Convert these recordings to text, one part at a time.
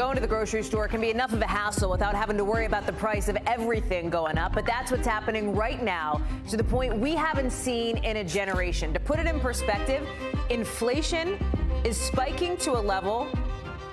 going to the grocery store can be enough of a hassle without having to worry about the price of everything going up. But that's what's happening right now, to the point we haven't seen in a generation. To put it in perspective, inflation is spiking to a level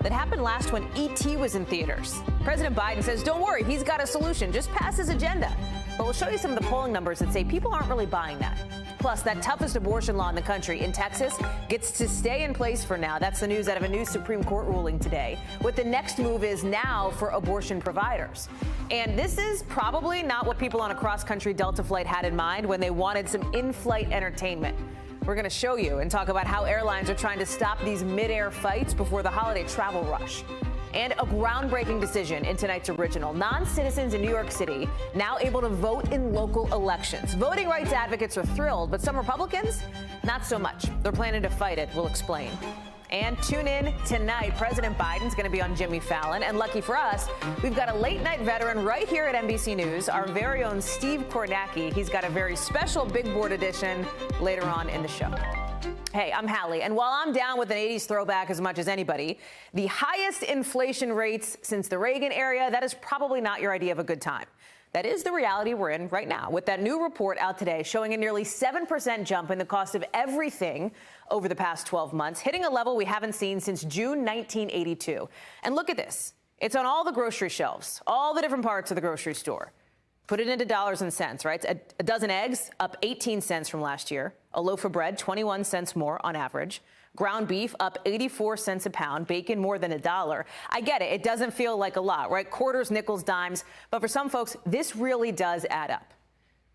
that happened last when E.T. was in theaters. President Biden says, don't worry, he's got a solution. Just pass his agenda. But we'll show you some of the polling numbers that say people aren't really buying that. Plus, that toughest abortion law in the country in Texas gets to stay in place for now. That's the news out of a new Supreme Court ruling today. What the next move is now for abortion providers. And this is probably not what people on a cross-country Delta flight had in mind when they wanted some in-flight entertainment. We're going to show you and talk about how airlines are trying to stop these mid-air fights before the holiday travel rush. And a groundbreaking decision in tonight's original. Non-citizens in New York City now able to vote in local elections. Voting rights advocates are thrilled, but some Republicans, not so much. They're planning to fight it. We'll explain. And tune in tonight. President Biden's going to be on Jimmy Fallon. And lucky for us, we've got a late-night veteran right here at NBC News, our very own Steve Kornacki. He's got a very special big board edition later on in the show. Hey, I'm Hallie, and while I'm down with an 80s throwback as much as anybody, the highest inflation rates since the Reagan era, that is probably not your idea of a good time. That is the reality we're in right now, with that new report out today showing a nearly 7% jump in the cost of everything over the past 12 months, hitting a level we haven't seen since June 1982. And look at this. It's on all the grocery shelves, all the different parts of the grocery store. Put it into dollars and cents, right? A dozen eggs up 18 cents from last year. A loaf of bread, 21 cents more on average. Ground beef up 84 cents a pound. Bacon more than $1. I get it. It doesn't feel like a lot, right? Quarters, nickels, dimes. But for some folks, this really does add up.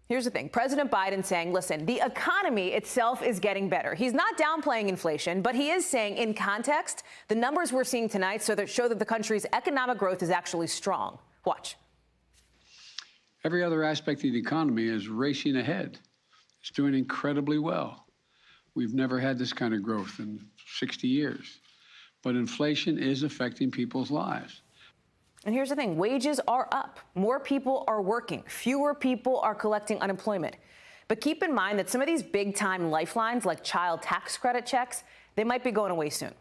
Here's the thing. President Biden saying, listen, the economy itself is getting better. He's not downplaying inflation, but he is saying in context, the numbers we're seeing tonight show that the country's economic growth is actually strong. Watch. Every other aspect of the economy is racing ahead. It's doing incredibly well. We've never had this kind of growth in 60 years. But inflation is affecting people's lives. And here's the thing. Wages are up. More people are working. Fewer people are collecting unemployment. But keep in mind that some of these big-time lifelines, like child tax credit checks, they might be going away soon.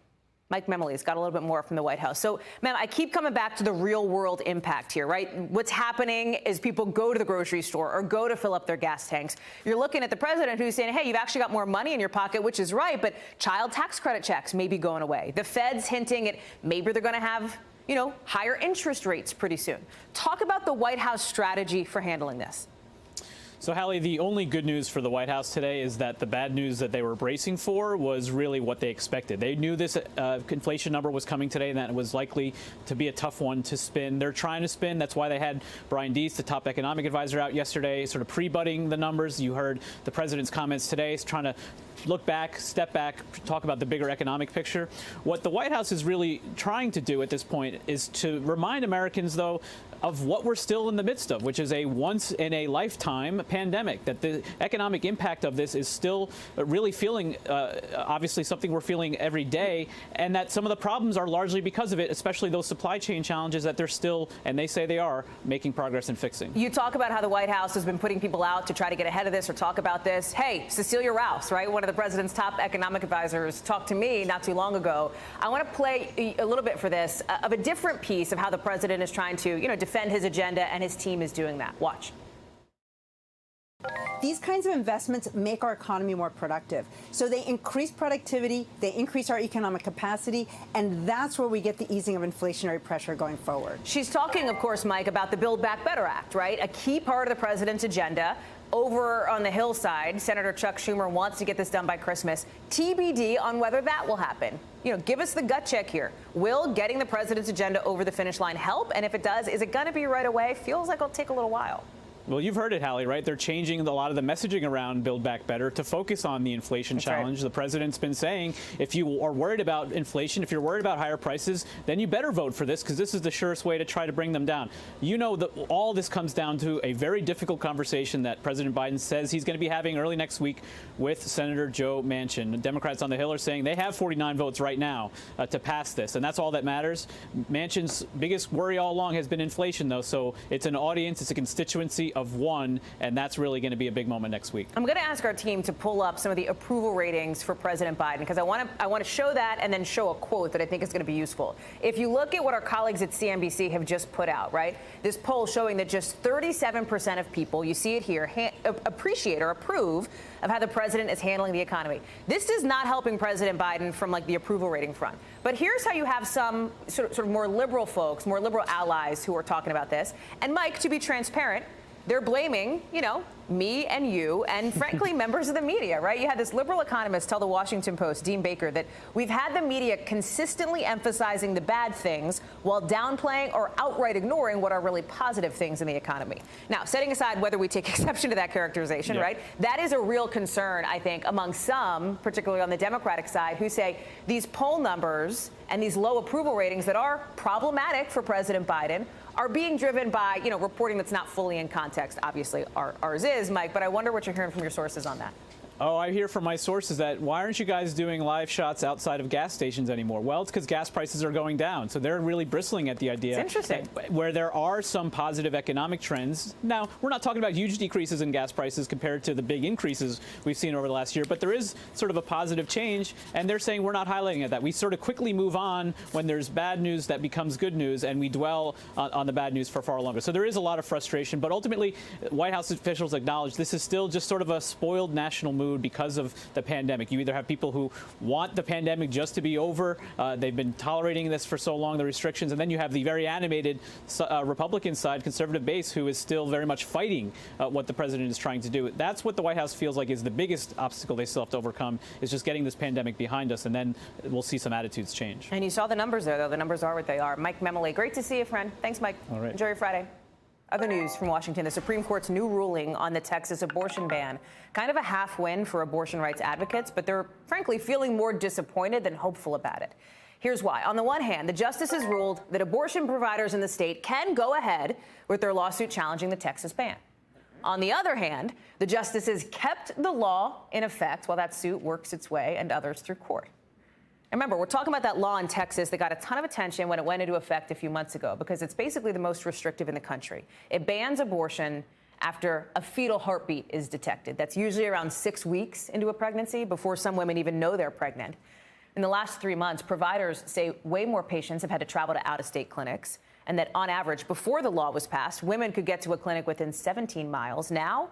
Mike Memoli's got a little bit more from the White House. So, ma'am, I keep coming back to the real world impact here, right? What's happening is people go to the grocery store or go to fill up their gas tanks. You're looking at the president who's saying, hey, you've actually got more money in your pocket, which is right, but child tax credit checks may be going away. The Fed's hinting at maybe they're going to have, higher interest rates pretty soon. Talk about the White House strategy for handling this. So, Hallie, the only good news for the White House today is that the bad news that they were bracing for was really what they expected. They knew this inflation number was coming today and that it was likely to be a tough one to spin. They're trying to spin. That's why they had Brian Deese, the top economic advisor, out yesterday, sort of pre-butting the numbers. You heard the president's comments today, trying to look back, step back, talk about the bigger economic picture. What the White House is really trying to do at this point is to remind Americans, though, of what we're still in the midst of, which is a once-in-a-lifetime pandemic, that the economic impact of this is still really feeling, obviously something we're feeling every day, and that some of the problems are largely because of it, especially those supply chain challenges that they're still, and they say they are, making progress in fixing. You talk about how the White House has been putting people out to try to get ahead of this or talk about this. Hey, Cecilia Rouse, right, one of the president's top economic advisors, talked to me not too long ago. I want to play a little bit for this of a different piece of how the president is trying to, defend his agenda, and his team is doing that. Watch. These kinds of investments make our economy more productive. So they increase productivity, they increase our economic capacity, and that's where we get the easing of inflationary pressure going forward. She's talking, of course, Mike, about the Build Back Better Act, right? A key part of the president's agenda. Over on the Hill side, Senator Chuck Schumer wants to get this done by Christmas. TBD on whether that will happen. Give us the gut check here. Will getting the president's agenda over the finish line help? And if it does, is it going to be right away? Feels like it'll take a little while. Well, you've heard it, Hallie, right? They're changing a lot of the messaging around Build Back Better to focus on the inflation challenge. Right. The president's been saying if you are worried about inflation, if you're worried about higher prices, then you better vote for this because this is the surest way to try to bring them down. You know that all this comes down to a very difficult conversation that President Biden says he's going to be having early next week with Senator Joe Manchin. The Democrats on the Hill are saying they have 49 votes right now to pass this, and that's all that matters. Manchin's biggest worry all along has been inflation, though, so it's an audience, it's a constituency, majority of one, and that's really going to be a big moment next week. I'm going to ask our team to pull up some of the approval ratings for President Biden, because I want to show that and then show a quote that I think is going to be useful. If you look at what our colleagues at CNBC have just put out, right, this poll showing that just 37% of people, you see it here, appreciate or approve of how the president is handling the economy. This is not helping President Biden from like the approval rating front. But here's how you have some sort of more liberal folks, more liberal allies who are talking about this. And Mike, to be transparent, they're blaming, you know, me and you and, frankly, members of the media, right? You had this liberal economist tell the Washington Post, Dean Baker, that we've had the media consistently emphasizing the bad things while downplaying or outright ignoring what are really positive things in the economy. Now, setting aside whether we take exception to that characterization, right, that is a real concern, I think, among some, particularly on the Democratic side, who say these poll numbers and these low approval ratings that are problematic for President Biden are being driven by, you know, reporting that's not fully in context. Obviously, ours is, Mike, but I wonder what you're hearing from your sources on that. Oh, I hear from my sources that why aren't you guys doing live shots outside of gas stations anymore? Well, it's because gas prices are going down. So they're really bristling at the idea. It's interesting. Where there are some positive economic trends. Now, we're not talking about huge decreases in gas prices compared to the big increases we've seen over the last year, but there is sort of a positive change, and they're saying we're not highlighting it. That we sort of quickly move on when there's bad news that becomes good news, and we dwell on the bad news for far longer. So there is a lot of frustration, but ultimately, White House officials acknowledge this is still just sort of a spoiled national mood because of the pandemic. You either have people who want the pandemic just to be over. They've been tolerating this for so long, the restrictions. And then you have the very animated Republican side, conservative base, who is still very much fighting what the president is trying to do. That's what the White House feels like is the biggest obstacle they still have to overcome, is just getting this pandemic behind us. And then we'll see some attitudes change. And you saw the numbers there, though. The numbers are what they are. Mike Memoli, great to see you, friend. Thanks, Mike. All right. Enjoy your Friday. Other news from Washington, the Supreme Court's new ruling on the Texas abortion ban. Kind of a half win for abortion rights advocates, but they're frankly feeling more disappointed than hopeful about it. Here's why. On the one hand, the justices ruled that abortion providers in the state can go ahead with their lawsuit challenging the Texas ban. On the other hand, the justices kept the law in effect while that suit works its way and others through court. Remember, we're talking about that law in Texas that got a ton of attention when it went into effect a few months ago because it's basically the most restrictive in the country. It bans abortion after a fetal heartbeat is detected. That's usually around 6 weeks into a pregnancy before some women even know they're pregnant. In the last 3 months, providers say way more patients have had to travel to out-of-state clinics, and that on average, before the law was passed, women could get to a clinic within 17 miles. Now,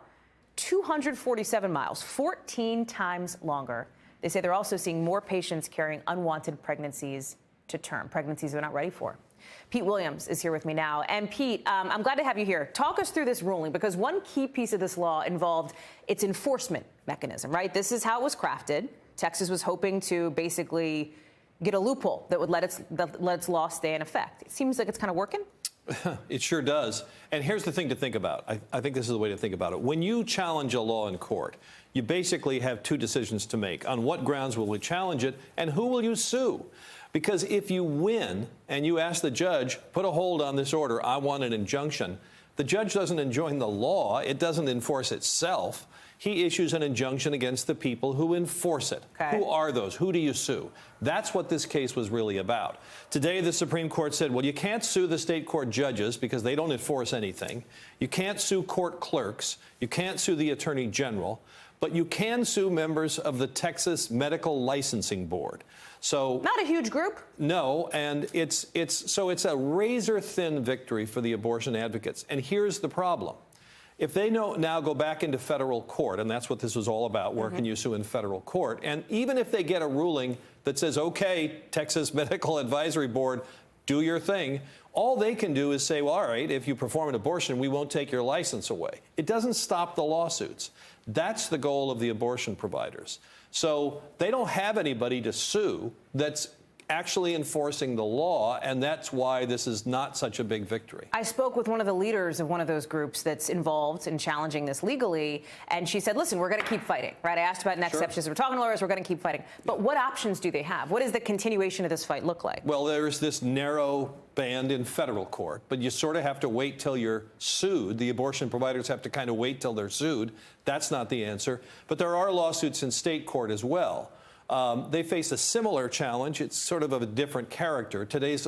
247 miles, 14 times longer. They say they're also seeing more patients carrying unwanted pregnancies to term, pregnancies they're not ready for. Pete Williams is here with me now. And Pete, I'm glad to have you here. Talk us through this ruling, because one key piece of this law involved its enforcement mechanism, right? This is how it was crafted. Texas was hoping to basically get a loophole that would let its law stay in effect. It seems like it's kind of working. It sure does. And here's the thing to think about. I think this is the way to think about it. When you challenge a law in court, you basically have two decisions to make. On what grounds will we challenge it, and who will you sue? Because if you win and you ask the judge, put a hold on this order, I want an injunction, the judge doesn't enjoin the law. It doesn't enforce itself. He issues an injunction against the people who enforce it. Okay. Who are those? Who do you sue? That's what this case was really about. Today, the Supreme Court said, well, you can't sue the state court judges because they don't enforce anything. You can't sue court clerks. You can't sue the attorney general. But you can sue members of the Texas Medical Licensing Board. So not a huge group. No, and it's a razor-thin victory for the abortion advocates. And here's the problem. If they now go back into federal court, and that's what this was all about, where can you sue in federal court, and even if they get a ruling that says, okay, Texas Medical Advisory Board, do your thing, all they can do is say, well, all right, if you perform an abortion, we won't take your license away. It doesn't stop the lawsuits. That's the goal of the abortion providers. So they don't have anybody to sue that's actually enforcing the law, and that's why this is not such a big victory. I spoke with one of the leaders of one of those groups that's involved in challenging this legally, and she said, listen, we're going to keep fighting, right? I asked about next steps. She said, we're talking to lawyers, we're going to keep fighting. But what options do they have? What does the continuation of this fight look like? Well, there's this narrow band in federal court, but you sort of have to wait till you're sued. The abortion providers have to kind of wait till they're sued. That's not the answer. But there are lawsuits in state court as well. They face a similar challenge. It's sort of a different character. Today's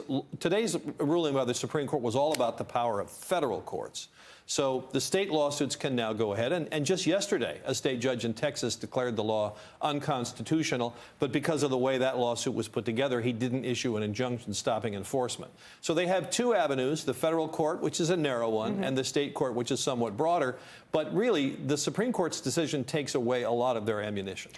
ruling by the Supreme Court was all about the power of federal courts. So the state lawsuits can now go ahead. And just yesterday, a state judge in Texas declared the law unconstitutional. But because of the way that lawsuit was put together, he didn't issue an injunction stopping enforcement. So they have two avenues, the federal court, which is a narrow one, and the state court, which is somewhat broader. But really, the Supreme Court's decision takes away a lot of their ammunition.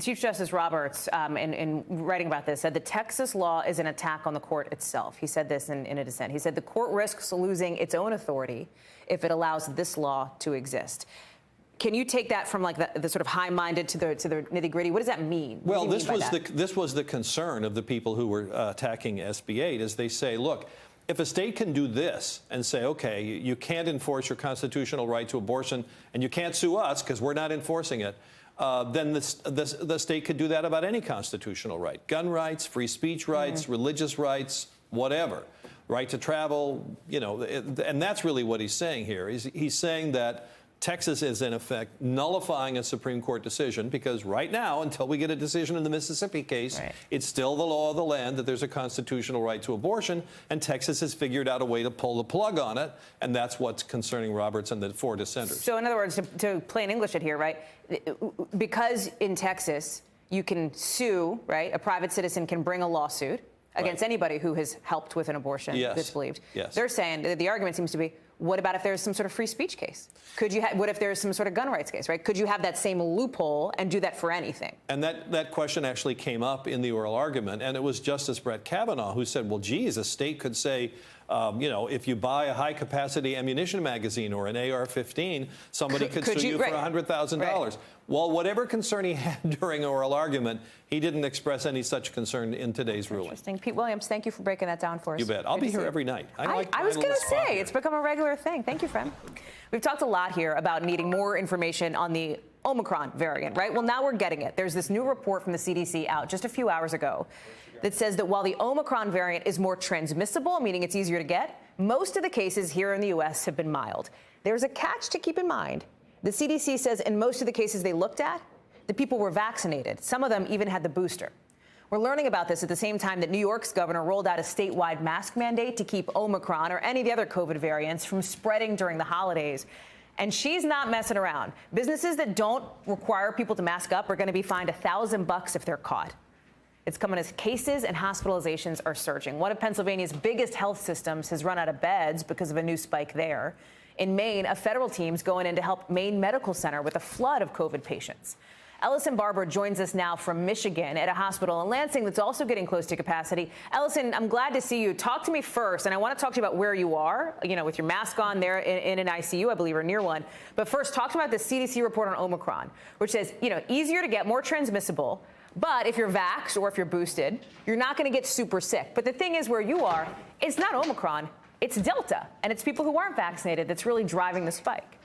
Chief Justice Roberts, in writing about this, said the Texas law is an attack on the court itself. He said this in a dissent. He said the court risks losing its own authority if it allows this law to exist. Can you take that from like the sort of high-minded to the nitty-gritty? What does that mean? Well, this was the concern of the people who were attacking SB 8, is they say, look, if a state can do this and say, okay, you can't enforce your constitutional right to abortion and you can't sue us because we're not enforcing it, then the state could do that about any constitutional right. Gun rights, free speech rights, religious rights, whatever. Right to travel, you know, and that's really what he's saying here. He's saying that Texas is, in effect, nullifying a Supreme Court decision because right now, until we get a decision in the Mississippi case, it's still the law of the land that there's a constitutional right to abortion, and Texas has figured out a way to pull the plug on it, and that's what's concerning Roberts and the four dissenters. So, in other words, to plain English it here, right, because in Texas you can sue, right, a private citizen can bring a lawsuit against anybody who has helped with an abortion that's believed. They're saying that the argument seems to be, what about if there's some sort of free speech case? What if there's some sort of gun rights case, right? Could you have that same loophole and do that for anything? And that question actually came up in the oral argument, and it was Justice Brett Kavanaugh who said, well, geez, a state could say, you know, if you buy a high-capacity ammunition magazine or an AR-15, somebody could sue you for $100,000. Well, whatever concern he had during oral argument, he didn't express any such concern in today's ruling. Interesting. Pete Williams, thank you for breaking that down for us. You bet. I'll be here every night. I was going to say, it's become a regular thing. Thank you, friend. We've talked a lot here about needing more information on the Omicron variant, right? Well, now we're getting it. There's this new report from the CDC out just a few hours ago that says that while the Omicron variant is more transmissible, meaning it's easier to get, most of the cases here in the U.S. have been mild. There's a catch to keep in mind. The CDC says in most of the cases they looked at, the people were vaccinated. Some of them even had the booster. We're learning about this at the same time that New York's governor rolled out a statewide mask mandate to keep Omicron or any of the other COVID variants from spreading during the holidays. And she's not messing around. Businesses that don't require people to mask up are going to be fined $1,000 if they're caught. It's coming as cases and hospitalizations are surging. One of Pennsylvania's biggest health systems has run out of beds because of a new spike there. In Maine, a federal team's going in to help Maine Medical Center with a flood of COVID patients. Ellison Barber joins us now from Michigan at a hospital in Lansing that's also getting close to capacity. Ellison, I'm glad to see you. Talk to me first, and I want to talk to you about where you are, you know, with your mask on there in an ICU, I believe, or near one. But first, talk to me about the CDC report on Omicron, which says, you know, easier to get, more transmissible. But if you're vaxxed or if you're boosted, you're not going to get super sick. But the thing is, where you are, it's not Omicron, it's Delta. And it's people who aren't vaccinated that's really driving the spike.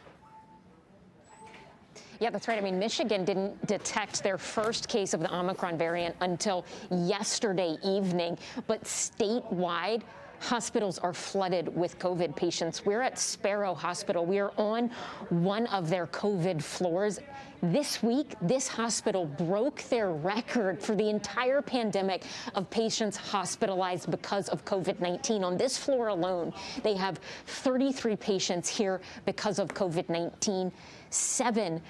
Yeah, that's right. I mean, Michigan didn't detect their first case of the Omicron variant until yesterday evening. But statewide, hospitals are flooded with COVID patients. We're at Sparrow Hospital. We are on one of their COVID floors. This week, this hospital broke their record for the entire pandemic of patients hospitalized because of COVID-19. On this floor alone, they have 33 patients here because of COVID-19. 7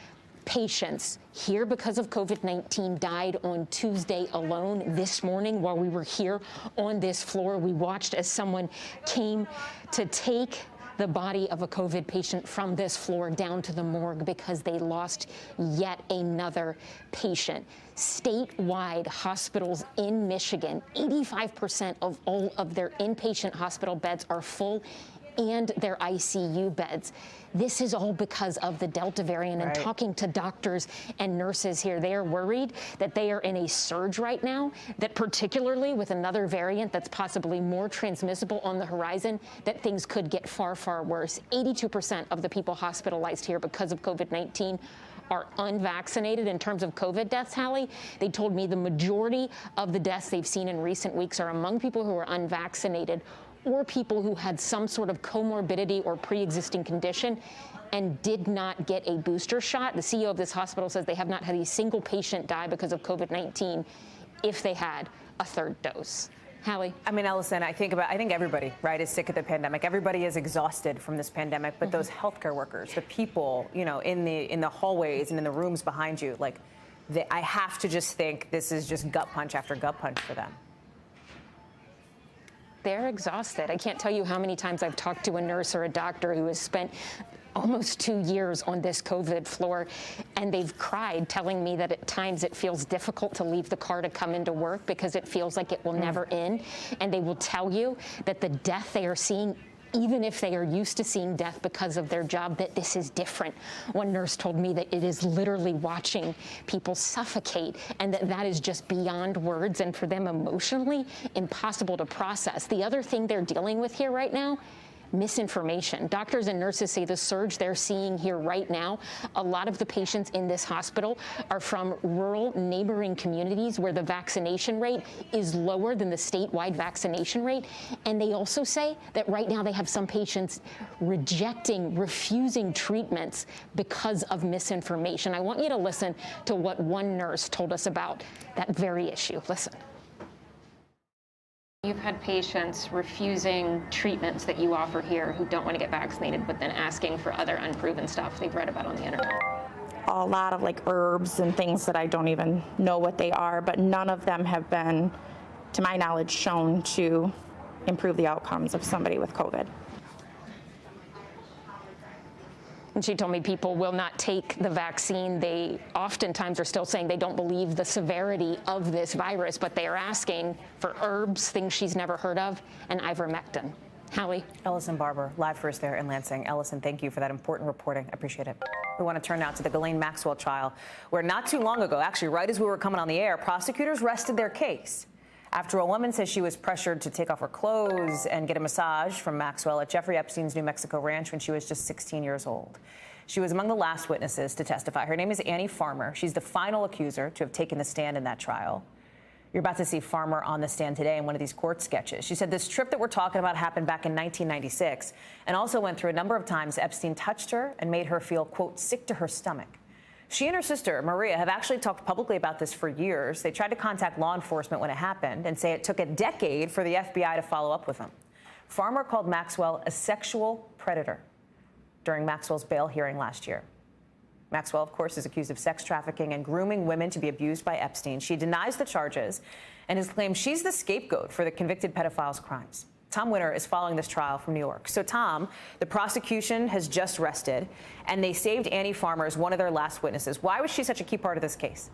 patients here because of COVID-19 died on Tuesday alone. This morning, while we were here on this floor, we watched as someone came to take the body of a COVID patient from this floor down to the morgue because they lost yet another patient. Statewide, hospitals in Michigan, 85% of all of their inpatient hospital beds are full, and their ICU beds. This is all because of the Delta variant. And talking to doctors and nurses here, they are worried that they are in a surge right now, that particularly with another variant that's possibly more transmissible on the horizon, that things could get far, far worse. 82% of the people hospitalized here because of COVID-19 are unvaccinated. In terms of COVID deaths, Hallie, they told me the majority of the deaths they've seen in recent weeks are among people who are unvaccinated or people who had some sort of comorbidity or pre-existing condition and did not get a booster shot. The CEO of this hospital says they have not had a single patient die because of COVID-19 if they had a third dose. Hallie. I mean, Ellison, I think everybody, right, is sick of the pandemic. Everybody is exhausted from this pandemic, but those healthcare workers, the people, you know, in the hallways and in the rooms behind you, like, I have to just think this is just gut punch after gut punch for them. They're exhausted. I can't tell you how many times I've talked to a nurse or a doctor who has spent almost 2 years on this COVID floor, and they've cried, telling me that at times it feels difficult to leave the car to come into work because it feels like it will never end. And they will tell you that the death they are seeing, even if they are used to seeing death because of their job, that this is different. One nurse told me that it is literally watching people suffocate, and that is just beyond words, and for them emotionally impossible to process. The other thing they're dealing with here right now, misinformation. Doctors and nurses say the surge they're seeing here right now, a lot of the patients in this hospital are from rural neighboring communities where the vaccination rate is lower than the statewide vaccination rate. And they also say that right now they have some patients refusing treatments because of misinformation. I want you to listen to what one nurse told us about that very issue. Listen. You've had patients refusing treatments that you offer here who don't want to get vaccinated, but then asking for other unproven stuff they've read about on the internet. A lot of like herbs and things that I don't even know what they are, but none of them have been, to my knowledge, shown to improve the outcomes of somebody with COVID. And she told me people will not take the vaccine. They oftentimes are still saying they don't believe the severity of this virus, but they are asking for herbs, things she's never heard of, and ivermectin. Hallie. Ellison Barber, live for us there in Lansing. Ellison, thank you for that important reporting. I appreciate it. We want to turn now to the Gayle Maxwell trial, where not too long ago, actually right as we were coming on the air, prosecutors rested their case after a woman says she was pressured to take off her clothes and get a massage from Maxwell at Jeffrey Epstein's New Mexico ranch when she was just 16 years old. She was among the last witnesses to testify. Her name is Annie Farmer. She's the final accuser to have taken the stand in that trial. You're about to see Farmer on the stand today in one of these court sketches. She said this trip that we're talking about happened back in 1996 and also went through a number of times Epstein touched her and made her feel, quote, sick to her stomach. She and her sister, Maria, have actually talked publicly about this for years. They tried to contact law enforcement when it happened and say it took a decade for the FBI to follow up with them. Farmer called Maxwell a sexual predator during Maxwell's bail hearing last year. Maxwell, of course, is accused of sex trafficking and grooming women to be abused by Epstein. She denies the charges and has claimed she's the scapegoat for the convicted pedophile's crimes. Tom Winter is following this trial from New York. So, Tom, the prosecution has just rested, and they saved Annie Farmer as one of their last witnesses. Why was she such a key part of this case?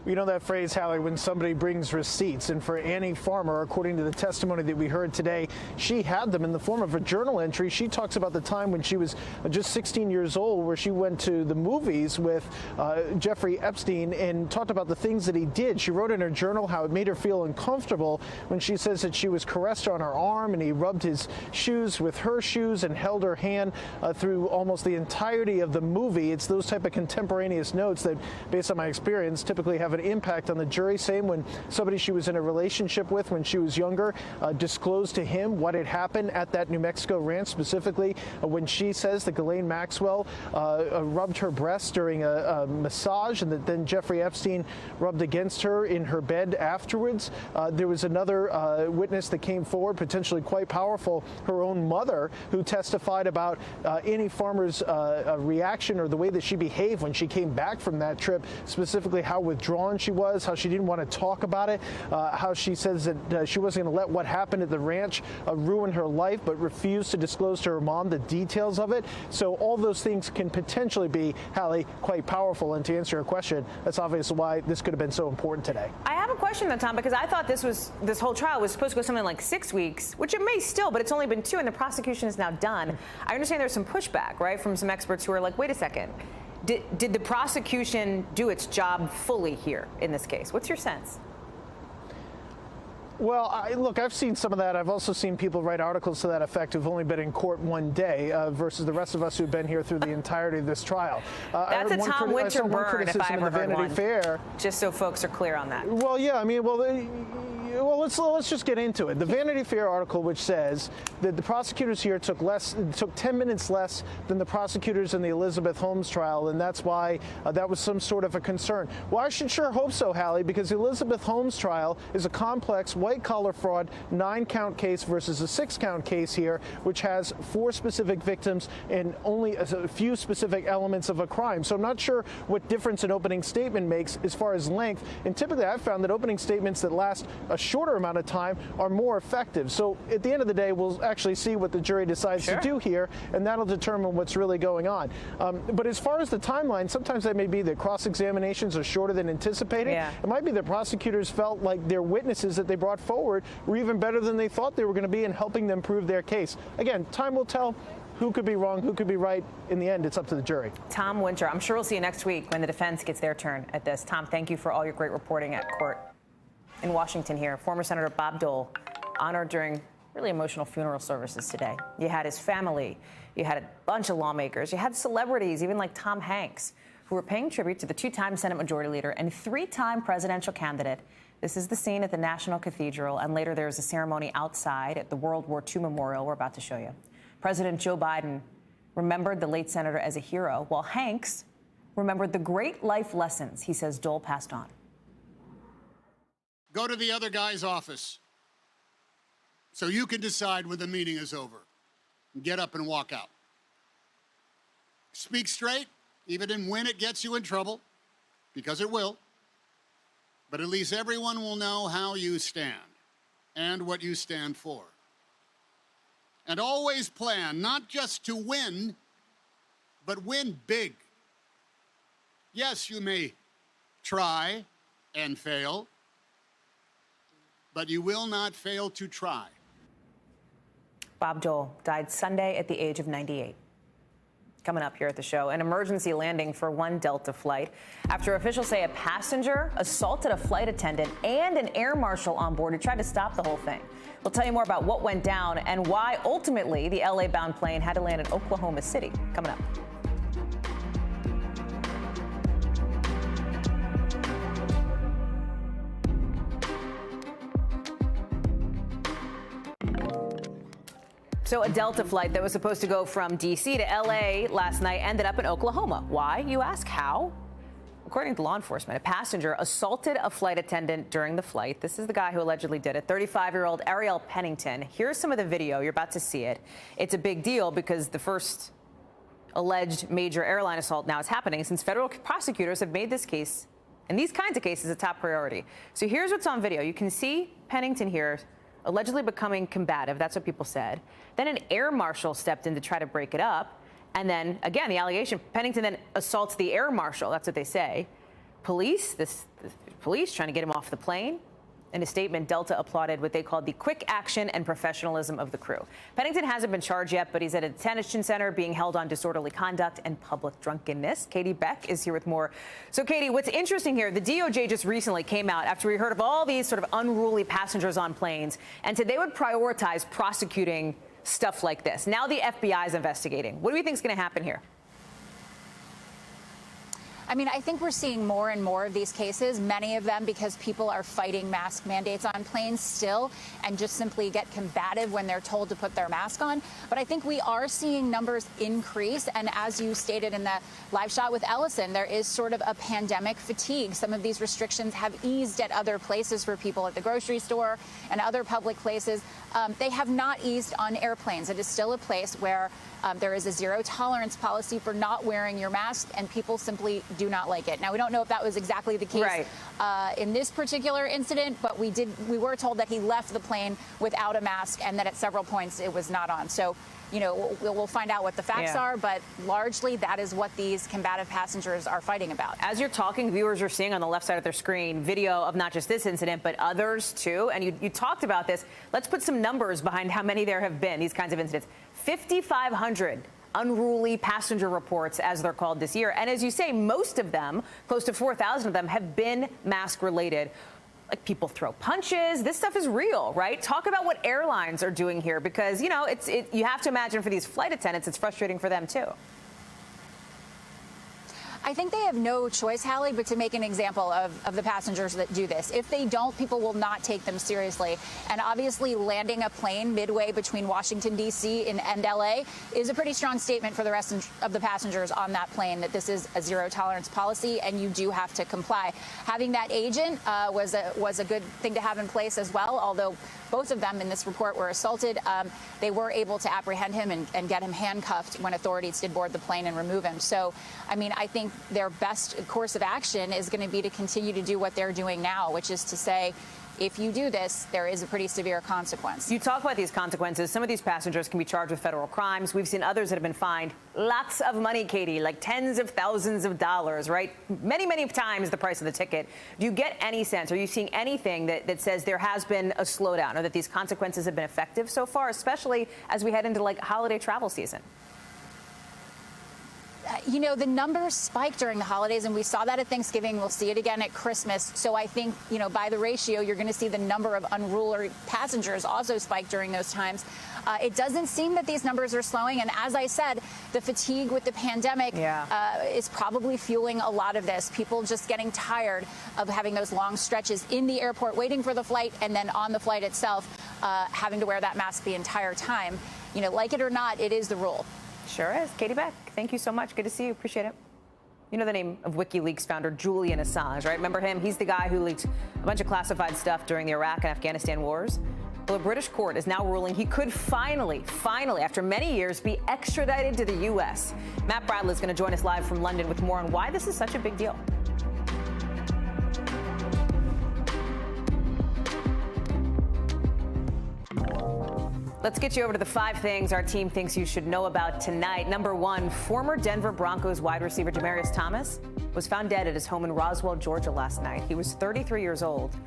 You know that phrase, Hallie, when somebody brings receipts. And for Annie Farmer, according to the testimony that we heard today, she had them in the form of a journal entry. She talks about the time when she was just 16 years old, where she went to the movies with Jeffrey Epstein and talked about the things that he did. She wrote in her journal how it made her feel uncomfortable when she says that she was caressed on her arm and he rubbed his shoes with her shoes and held her hand through almost the entirety of the movie. It's those type of contemporaneous notes that, based on my experience, typically have an impact on the jury. Same when somebody she was in a relationship with when she was younger disclosed to him what had happened at that New Mexico ranch, specifically when she says that Gayle Maxwell rubbed her breasts during a massage and that then Jeffrey Epstein rubbed against her in her bed afterwards. There was another witness that came forward, potentially quite powerful, her own mother, who testified about Annie Farmer's reaction or the way that she behaved when she came back from that trip, specifically how withdrawn she was, how she didn't want to talk about it, how she says that she wasn't going to let what happened at the ranch ruin her life, but refused to disclose to her mom the details of it. So all those things can potentially be, Hallie, quite powerful. And to answer your question, that's obviously why this could have been so important today. I have a question though, Tom, because I thought this whole trial was supposed to go something like 6 weeks, which it may still, but it's only been 2 and the prosecution is now done. I understand there's some pushback, right, from some experts who are like, wait a second. Did the prosecution do its job fully here in this case? What's your sense? Well, look, I've seen some of that. I've also seen people write articles to that effect who've only been in court one day versus the rest of us who've been here through the entirety of this trial. That's a Tom Winter burn if I ever heard one. Fair. Just so folks are clear on that. Well, yeah, I mean, well, well, let's just get into it. The Vanity Fair article, which says that the prosecutors here took 10 minutes less than the prosecutors in the Elizabeth Holmes trial, and that's why that was some sort of a concern. Well, I should sure hope so, Hallie, because the Elizabeth Holmes trial is a complex white-collar fraud 9-count case versus a 6-count case here, which has 4 specific victims and only a few specific elements of a crime. So I'm not sure what difference an opening statement makes as far as length. And typically I've found that opening statements that last a shorter amount of time are more effective. So at the end of the day, we'll actually see what the jury decides to do here, and that'll determine what's really going on. But as far as the timeline, sometimes that may be that cross-examinations are shorter than anticipated. Yeah. It might be that prosecutors felt like their witnesses that they brought forward were even better than they thought they were going to be in helping them prove their case. Again, time will tell who could be wrong, who could be right. In the end, it's up to the jury. Tom Winter, I'm sure we'll see you next week when the defense gets their turn at this. Tom, thank you for all your great reporting at court in Washington here. Former Senator Bob Dole honored during really emotional funeral services today. You had his family, you had a bunch of lawmakers, you had celebrities, even like Tom Hanks, who were paying tribute to the 2-time Senate Majority Leader and 3-time presidential candidate. This is the scene at the National Cathedral, and later there was a ceremony outside at the World War II Memorial we're about to show you. President Joe Biden remembered the late senator as a hero, while Hanks remembered the great life lessons he says Dole passed on. Go to the other guy's office so you can decide when the meeting is over. Get up and walk out. Speak straight, even when it gets you in trouble, because it will. But at least everyone will know how you stand and what you stand for. And always plan not just to win, but win big. Yes, you may try and fail, but you will not fail to try. Bob Dole died Sunday at the age of 98. Coming up here at the show, an emergency landing for one Delta flight after officials say a passenger assaulted a flight attendant and an air marshal on board who tried to stop the whole thing. We'll tell you more about what went down and why ultimately the LA-bound plane had to land in Oklahoma City. Coming up. So a Delta flight that was supposed to go from D.C. to L.A. last night ended up in Oklahoma. Why, you ask? How? According to law enforcement, a passenger assaulted a flight attendant during the flight. This is the guy who allegedly did it, 35-year-old Ariel Pennington. Here's some of the video. You're about to see it. It's a big deal because the first alleged major airline assault now is happening since federal prosecutors have made this case, and these kinds of cases, a top priority. So here's what's on video. You can see Pennington here allegedly becoming combative. That's what people said. Then an air marshal stepped in to try to break it up. And then, again, the allegation, Pennington then assaults the air marshal. That's what they say. Police trying to get him off the plane. In a statement, Delta applauded what they called the quick action and professionalism of the crew. Pennington hasn't been charged yet, but he's at a detention center being held on disorderly conduct and public drunkenness. Katie Beck is here with more. So, Katie, what's interesting here, the DOJ just recently came out after we heard of all these sort of unruly passengers on planes and said they would prioritize prosecuting stuff like this. Now the FBI is investigating. What do you think is going to happen here? I mean, I think we're seeing more and more of these cases, many of them because people are fighting mask mandates on planes still and just simply get combative when they're told to put their mask on. But I think we are seeing numbers increase. And as you stated in the live shot with Ellison, there is sort of a pandemic fatigue. Some of these restrictions have eased at other places for people at the grocery store and other public places. They have not eased on airplanes. It is still a place where there is a zero tolerance policy for not wearing your mask, and people simply do not like it. Now, we don't know if that was exactly the case in this particular incident, but we were told that he left the plane without a mask and that at several points it was not on. So, you know, we'll find out what the facts are, but largely that is what these combative passengers are fighting about. As you're talking, viewers are seeing on the left side of their screen video of not just this incident, but others too. And you talked about this. Let's put some numbers behind how many there have been, these kinds of incidents. 5,500 unruly passenger reports, as they're called this year. And as you say, most of them, close to 4,000 of them, have been mask related. Like people throw punches. This stuff is real, right? Talk about what airlines are doing here, because, you know, you have to imagine for these flight attendants, it's frustrating for them too. I think they have no choice, Hallie, but to make an example of the passengers that do this. If they don't, people will not take them seriously. And obviously landing a plane midway between Washington, D.C. and L.A. is a pretty strong statement for the rest of the passengers on that plane that this is a zero tolerance policy and you do have to comply. Having that agent was a good thing to have in place as well, although both of them in this report were assaulted. They were able to apprehend him and get him handcuffed when authorities did board the plane and remove him. So, I mean, I think their best course of action is going to be to continue to do what they're doing now, which is to say, if you do this, there is a pretty severe consequence. You talk about these consequences. Some of these passengers can be charged with federal crimes. We've seen others that have been fined lots of money, Katie, like tens of thousands of dollars, right? Many, many times the price of the ticket. Do you get any sense? Are you seeing anything that says there has been a slowdown or that these consequences have been effective so far, especially as we head into like holiday travel season? You know, the numbers spike during the holidays, and we saw that at Thanksgiving. We'll see it again at Christmas. So I think, you know, by the ratio, you're going to see the number of unruly passengers also spike during those times. It doesn't seem that these numbers are slowing. And as I said, the fatigue with the pandemic is probably fueling a lot of this. People just getting tired of having those long stretches in the airport, waiting for the flight, and then on the flight itself, having to wear that mask the entire time. You know, like it or not, it is the rule. Sure is. Katie Beck, thank you so much. Good to see you. Appreciate it. You know the name of WikiLeaks founder Julian Assange, right? Remember him? He's the guy who leaked a bunch of classified stuff during the Iraq and Afghanistan wars. Well, a British court is now ruling he could finally, after many years, be extradited to the U.S. Matt Bradley is going to join us live from London with more on why this is such a big deal. Let's get you over to the 5 things our team thinks you should know about tonight. Number 1, former Denver Broncos wide receiver Demaryius Thomas was found dead at his home in Roswell, Georgia last night. He was 33 years old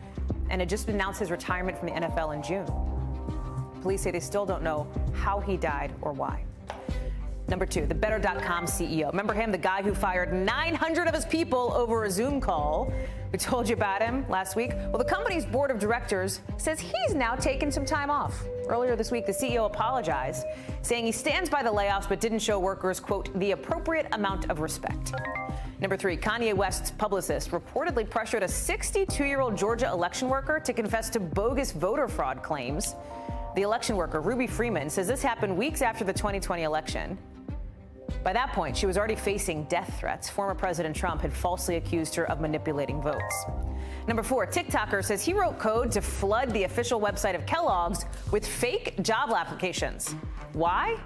and had just announced his retirement from the NFL in June. Police say they still don't know how he died or why. Number 2, the Better.com CEO. Remember him, the guy who fired 900 of his people over a Zoom call? We told you about him last week. Well, the company's board of directors says he's now taken some time off. Earlier this week, the CEO apologized, saying he stands by the layoffs but didn't show workers, quote, the appropriate amount of respect. Number 3, Kanye West's publicist reportedly pressured a 62-year-old Georgia election worker to confess to bogus voter fraud claims. The election worker, Ruby Freeman, says this happened weeks after the 2020 election. By that point, she was already facing death threats. Former President Trump had falsely accused her of manipulating votes. Number 4, TikToker says he wrote code to flood the official website of Kellogg's with fake job applications. Why?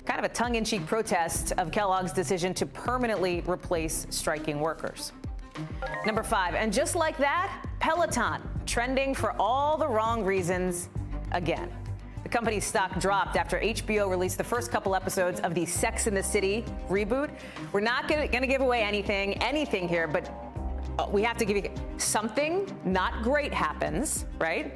Kind of a tongue-in-cheek protest of Kellogg's decision to permanently replace striking workers. Number 5, and just like that, Peloton, trending for all the wrong reasons again. The company's stock dropped after HBO released the first couple episodes of the Sex and the City reboot. We're not going to give away anything here, but we have to give you something not great happens, right?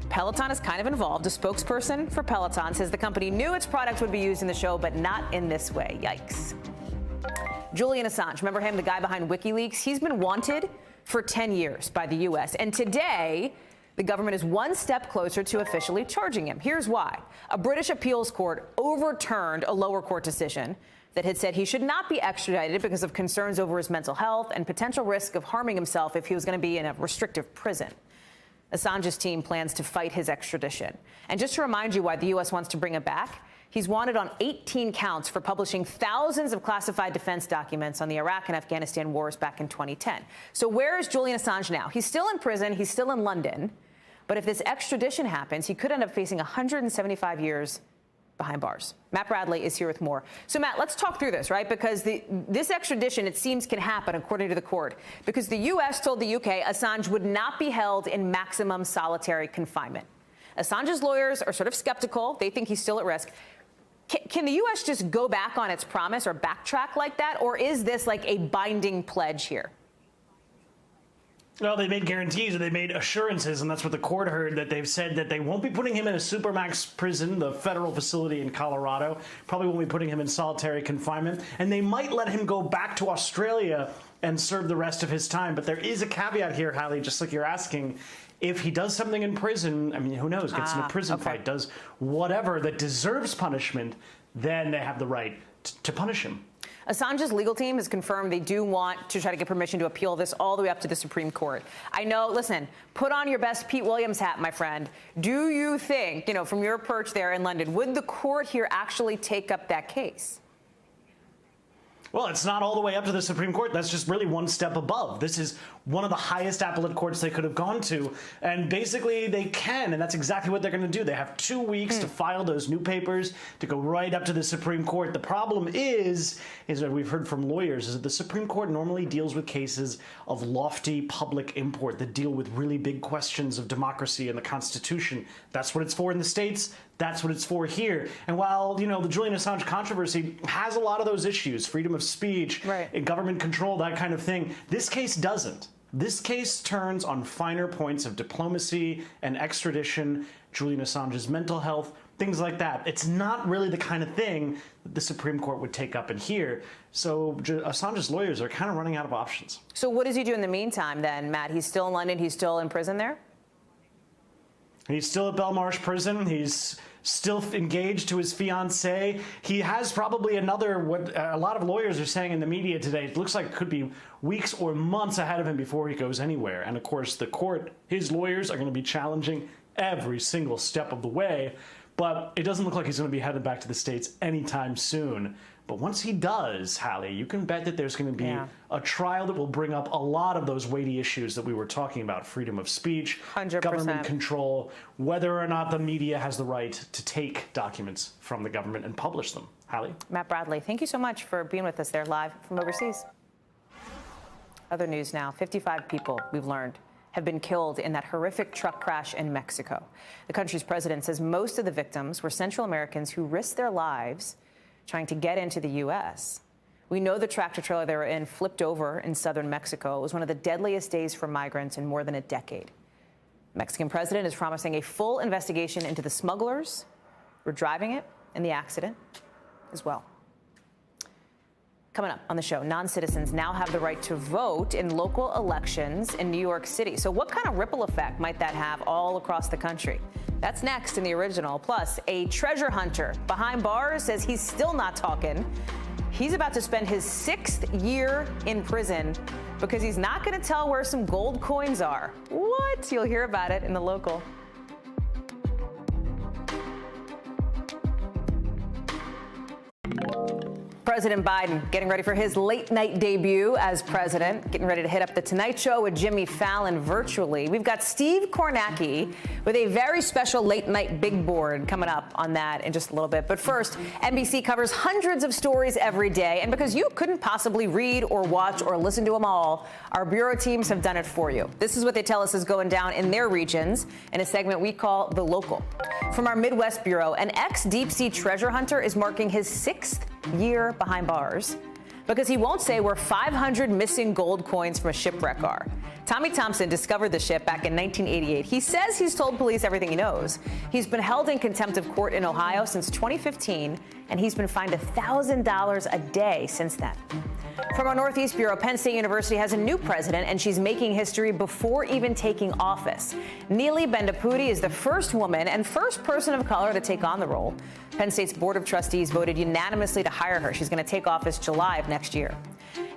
Peloton is kind of involved. A spokesperson for Peloton says the company knew its product would be used in the show, but not in this way. Yikes. Julian Assange, remember him, the guy behind WikiLeaks? He's been wanted for 10 years by the U.S. And today, the government is one step closer to officially charging him. Here's why. A British appeals court overturned a lower court decision that had said he should not be extradited because of concerns over his mental health and potential risk of harming himself if he was going to be in a restrictive prison. Assange's team plans to fight his extradition. And just to remind you why the U.S. wants to bring him back, he's wanted on 18 counts for publishing thousands of classified defense documents on the Iraq and Afghanistan wars back in 2010. So where is Julian Assange now? He's still in prison. He's still in London. But if this extradition happens, he could end up facing 175 years behind bars. Matt Bradley is here with more. So, Matt, let's talk through this, right? Because this extradition, it seems, can happen, according to the court, because the U.S. told the U.K. Assange would not be held in maximum solitary confinement. Assange's lawyers are sort of skeptical. They think he's still at risk. Can the U.S. just go back on its promise or backtrack like that? Or is this like a binding pledge here? Well, they made guarantees or they made assurances, and that's what the court heard, that they've said that they won't be putting him in a supermax prison, the federal facility in Colorado, probably won't be putting him in solitary confinement, and they might let him go back to Australia and serve the rest of his time. But there is a caveat here, Hallie, just like you're asking. If he does something in prison, I mean, who knows, gets in a prison fight, does whatever that deserves punishment, then they have the right to punish him. Assange's legal team has confirmed they do want to try to get permission to appeal this all the way up to the Supreme Court. I know, listen, put on your best Pete Williams hat, my friend. Do you think, from your perch there in London, would the court here actually take up that case? Well, it's not all the way up to the Supreme Court. That's just really one step above. This is one of the highest appellate courts they could have gone to. And basically they can, and that's exactly what they're going to do. They have 2 weeks to file those new papers to go right up to the Supreme Court. The problem is that we've heard from lawyers, is that the Supreme Court normally deals with cases of lofty public import that deal with really big questions of democracy and the Constitution. That's what it's for in the States. That's what it's for here. And while, the Julian Assange controversy has a lot of those issues, freedom of speech, government control, that kind of thing, this case doesn't. This case turns on finer points of diplomacy and extradition, Julian Assange's mental health, things like that. It's not really the kind of thing that the Supreme Court would take up in here. So Assange's lawyers are kind of running out of options. So what does he do in the meantime then, Matt? He's still in London. He's still in prison there? He's still at Belmarsh prison. He's still engaged to his fiancée. He has probably another, what a lot of lawyers are saying in the media today, it looks like it could be weeks or months ahead of him before he goes anywhere. And of course, the court, his lawyers are going to be challenging every single step of the way. But it doesn't look like he's going to be headed back to the States anytime soon. But once he does, Hallie, you can bet that there's going to be a trial that will bring up a lot of those weighty issues that we were talking about. Freedom of speech, 100%. Government control, whether or not the media has the right to take documents from the government and publish them. Hallie? Matt Bradley, thank you so much for being with us there live from overseas. Other news now, 55 people, we've learned, have been killed in that horrific truck crash in Mexico. The country's president says most of the victims were Central Americans who risked their lives trying to get into the U.S. We know the tractor trailer they were in flipped over in southern Mexico. It was one of the deadliest days for migrants in more than a decade. The Mexican president is promising a full investigation into the smugglers who were driving it and the accident as well. Coming up on the show, non-citizens now have the right to vote in local elections in New York City. So what kind of ripple effect might that have all across the country? That's next in The Original. Plus, a treasure hunter behind bars says he's still not talking. He's about to spend his 6th year in prison because he's not going to tell where some gold coins are. What? You'll hear about it in The Local. President Biden getting ready for his late-night debut as president, getting ready to hit up The Tonight Show with Jimmy Fallon virtually. We've got Steve Kornacki with a very special late-night big board coming up on that in just a little bit. But first, NBC covers hundreds of stories every day, and because you couldn't possibly read or watch or listen to them all, our bureau teams have done it for you. This is what they tell us is going down in their regions in a segment we call The Local. From our Midwest bureau, an ex-deep-sea treasure hunter is marking his 6th year behind bars because he won't say where 500 missing gold coins from a shipwreck are. Tommy Thompson discovered the ship back in 1988. He says he's told police everything he knows. He's been held in contempt of court in Ohio since 2015, and he's been fined $1,000 a day since then. From our Northeast Bureau, Penn State University has a new president, and she's making history before even taking office. Neeli Bendapudi is the first woman and first person of color to take on the role. Penn State's Board of Trustees voted unanimously to hire her. She's going to take office July of next year.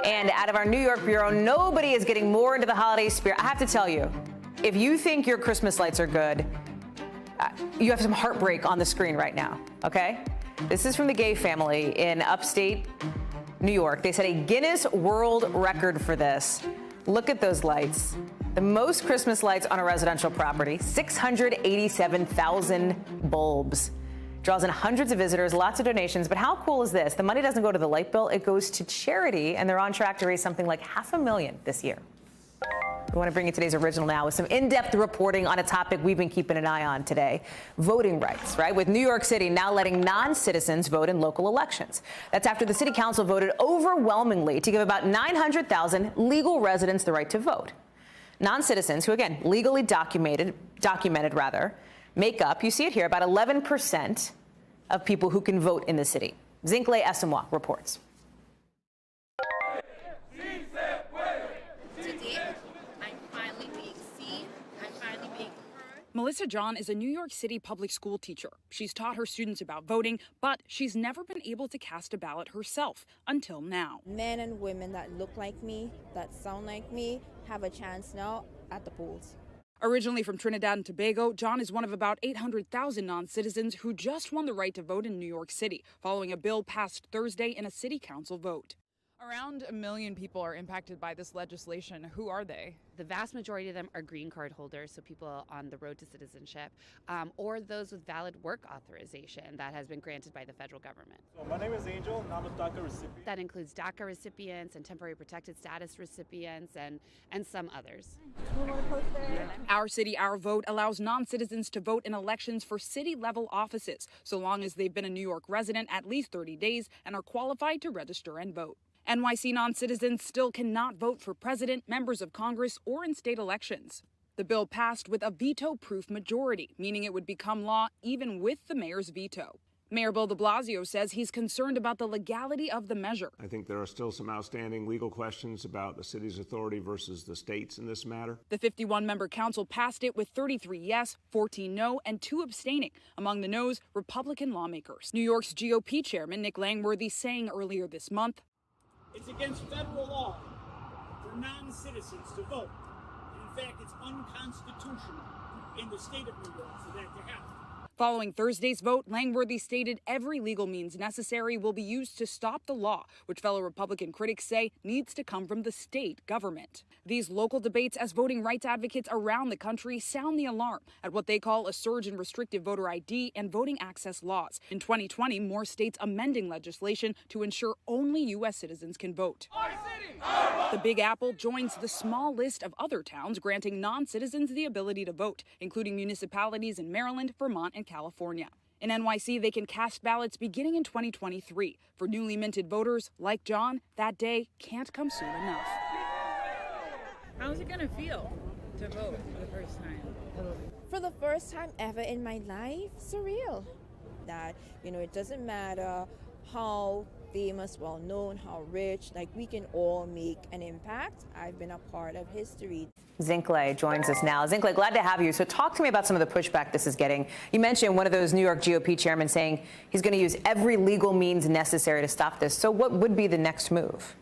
And out of our New York Bureau, nobody is getting more into the holiday spirit. I have to tell you, if you think your Christmas lights are good, you have some heartbreak on the screen right now, okay? This is from the Gayle family in upstate New York. They set a Guinness World Record for this. Look at those lights. The most Christmas lights on a residential property, 687,000 bulbs. Draws in hundreds of visitors, lots of donations. But how cool is this? The money doesn't go to the light bill. It goes to charity, and they're on track to raise something like $500,000 this year. We want to bring you today's original now with some in-depth reporting on a topic we've been keeping an eye on today, voting rights, right? With New York City now letting non-citizens vote in local elections. That's after the city council voted overwhelmingly to give about 900,000 legal residents the right to vote. Non-citizens who, again, legally documented, make up, you see it here, about 11% of people who can vote in the city. Zinc Clay reports. Today, I'm finally being seen, I'm finally being heard, Melissa John is a New York City public school teacher. She's taught her students about voting, but she's never been able to cast a ballot herself until now. Men and women that look like me, that sound like me, have a chance now at the polls. Originally from Trinidad and Tobago, John is one of about 800,000 non-citizens who just won the right to vote in New York City, following a bill passed Thursday in a city council vote. Around 1 million people are impacted by this legislation. Who are they? The vast majority of them are green card holders, so people on the road to citizenship, or those with valid work authorization that has been granted by the federal government. So my name is Angel, and I'm a DACA recipient. That includes DACA recipients and temporary protected status recipients and some others. Our City, Our Vote allows non-citizens to vote in elections for city-level offices, so long as they've been a New York resident at least 30 days and are qualified to register and vote. NYC non-citizens still cannot vote for president, members of Congress, or in state elections. The bill passed with a veto-proof majority, meaning it would become law even with the mayor's veto. Mayor Bill de Blasio says he's concerned about the legality of the measure. I think there are still some outstanding legal questions about the city's authority versus the state's in this matter. The 51-member council passed it with 33 yes, 14 no, and 2 abstaining. Among the noes, Republican lawmakers. New York's GOP chairman Nick Langworthy saying earlier this month, "It's against federal law for non-citizens to vote. In fact, it's unconstitutional in the state of New York for that to happen." Following Thursday's vote, Langworthy stated every legal means necessary will be used to stop the law, which fellow Republican critics say needs to come from the state government. These local debates as voting rights advocates around the country sound the alarm at what they call a surge in restrictive voter ID and voting access laws. In 2020, more states amending legislation to ensure only U.S. citizens can vote. The Big Apple joins the small list of other towns granting non-citizens the ability to vote, including municipalities in Maryland, Vermont, and California. In NYC, they can cast ballots beginning in 2023. For newly minted voters like John, that day can't come soon enough. How's it going to feel to vote for the first time? For the first time ever in my life, surreal. That, it doesn't matter how famous, well-known, how rich, we can all make an impact. I've been a part of history. Zinc Clay joins us now. Zinc Clay, glad to have you. So talk to me about some of the pushback this is getting. You mentioned one of those New York GOP chairmen saying he's going to use every legal means necessary to stop this. So what would be the next move?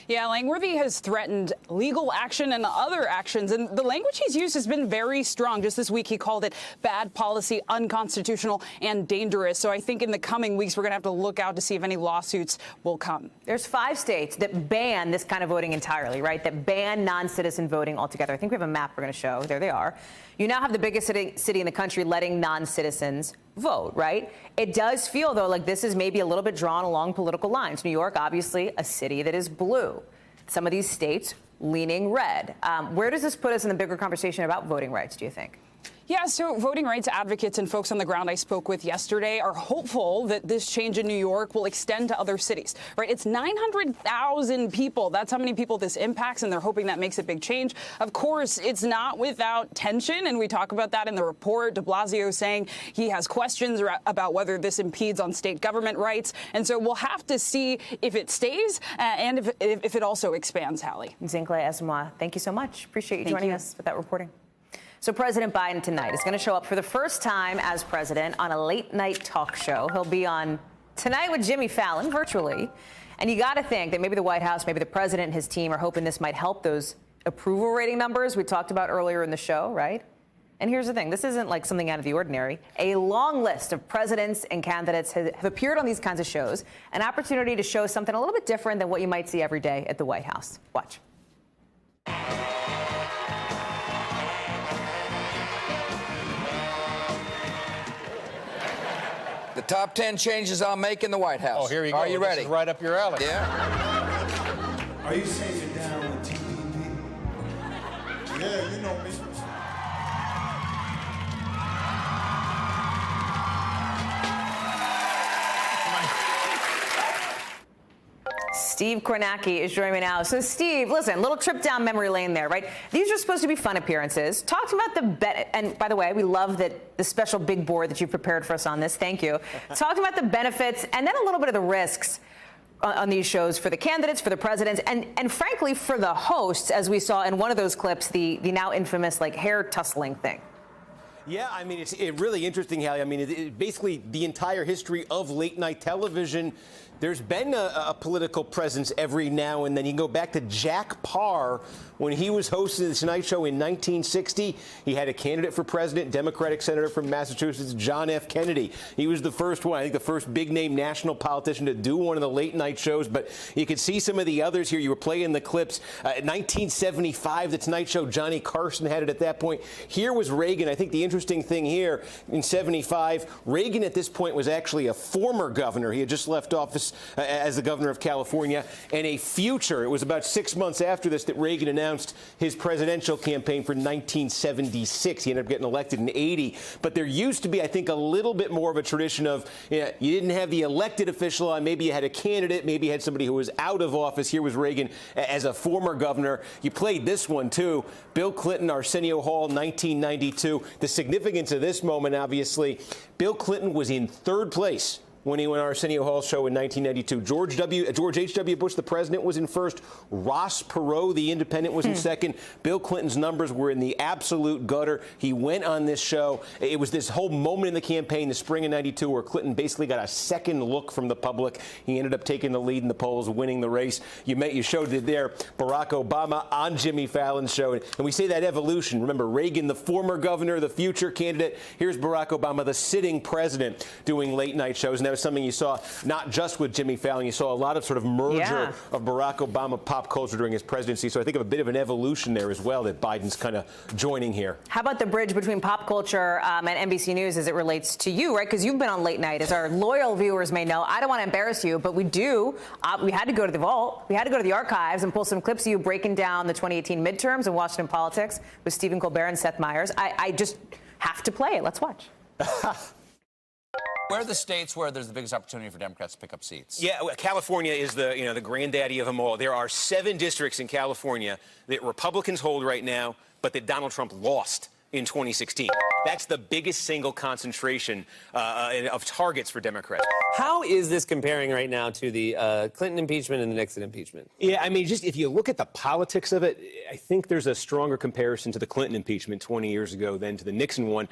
Yeah, Langworthy has threatened legal action and other actions, and the language he's used has been very strong. Just this week, he called it bad policy, unconstitutional, and dangerous. So I think in the coming weeks, we're going to have to look out to see if any lawsuits will come. There's 5 states that ban this kind of voting entirely, right? That ban non-citizen voting altogether. I think we have a map we're going to show. There they are. You now have the biggest city in the country letting non-citizens vote, right? It does feel, though, like this is maybe a little bit drawn along political lines. New York, obviously, a city that is blue. Some of these states leaning red. Where does this put us in the bigger conversation about voting rights, do you think? Yeah, so voting rights advocates and folks on the ground I spoke with yesterday are hopeful that this change in New York will extend to other cities, right? It's 900,000 people. That's how many people this impacts, and they're hoping that makes a big change. Of course, it's not without tension, and we talk about that in the report. De Blasio saying he has questions about whether this impedes on state government rights. And so we'll have to see if it stays and if it also expands, Hallie. Zinc Clay, thank you so much. Appreciate you joining us with that reporting. So President Biden tonight is going to show up for the first time as president on a late-night talk show. He'll be on Tonight with Jimmy Fallon virtually. And you got to think that maybe the White House, maybe the president and his team are hoping this might help those approval rating numbers we talked about earlier in the show, right? And here's the thing. This isn't like something out of the ordinary. A long list of presidents and candidates have appeared on these kinds of shows, an opportunity to show something a little bit different than what you might see every day at the White House. Watch. The top 10 changes I'll make in the White House. Oh, here you go. Are you ready? This is right up your alley. Yeah. Are you saying you're down with TPP? Yeah, you know me. Steve Kornacki is joining me now. So, Steve, listen, little trip down memory lane there, right? These are supposed to be fun appearances. Talk to me about and by the way, we love that the special big board that you've prepared for us on this. Thank you. Talk about the benefits and then a little bit of the risks on these shows for the candidates, for the presidents, and frankly, for the hosts, as we saw in one of those clips, the now infamous, hair tussling thing. Yeah, I mean, it's really interesting, Hallie. I mean, basically the entire history of late night television, there's been a political presence every now and then. You can go back to Jack Parr when he was hosting the Tonight Show in 1960. He had a candidate for president, Democratic senator from Massachusetts, John F. Kennedy. He was the first one, I think the first big-name national politician to do one of the late night shows. But you could see some of the others here. You were playing the clips. 1975, the Tonight Show, Johnny Carson had it at that point. Here was Reagan. I think the interesting thing here in 75, Reagan at this point was actually a former governor. He had just left office as the governor of California, and a future. It was about 6 months after this that Reagan announced his presidential campaign for 1976. He ended up getting elected in 80. But there used to be, I think, a little bit more of a tradition of, you didn't have the elected official on. Maybe you had a candidate. Maybe you had somebody who was out of office. Here was Reagan as a former governor. You played this one, too. Bill Clinton, Arsenio Hall, 1992. The significance of this moment, obviously, Bill Clinton was in third place when he went on Arsenio Hall's show in 1992. George H.W. Bush, the president, was in first. Ross Perot, the independent, was in second. Bill Clinton's numbers were in the absolute gutter. He went on this show. It was this whole moment in the campaign, the spring of 92, where Clinton basically got a second look from the public. He ended up taking the lead in the polls, winning the race. You showed it there, Barack Obama on Jimmy Fallon's show. And we say that evolution. Remember, Reagan, the former governor, the future candidate. Here's Barack Obama, the sitting president, doing late night shows. And that was something you saw not just with Jimmy Fallon. You saw a lot of sort of merger of Barack Obama pop culture during his presidency. So I think of a bit of an evolution there as well that Biden's kind of joining here. How about the bridge between pop culture and NBC News as it relates to you, right? Because you've been on late night, as our loyal viewers may know. I don't want to embarrass you, but we do. We had to go to the vault. We had to go to the archives and pull some clips of you breaking down the 2018 midterms in Washington politics with Stephen Colbert and Seth Meyers. I just have to play it. Let's watch. Where are the states where there's the biggest opportunity for Democrats to pick up seats? Yeah, California is the granddaddy of them all. There are 7 districts in California that Republicans hold right now, but that Donald Trump lost in 2016. That's the biggest single concentration of targets for Democrats. How is this comparing right now to the Clinton impeachment and the Nixon impeachment? Yeah, I mean, just if you look at the politics of it, I think there's a stronger comparison to the Clinton impeachment 20 years ago than to the Nixon one.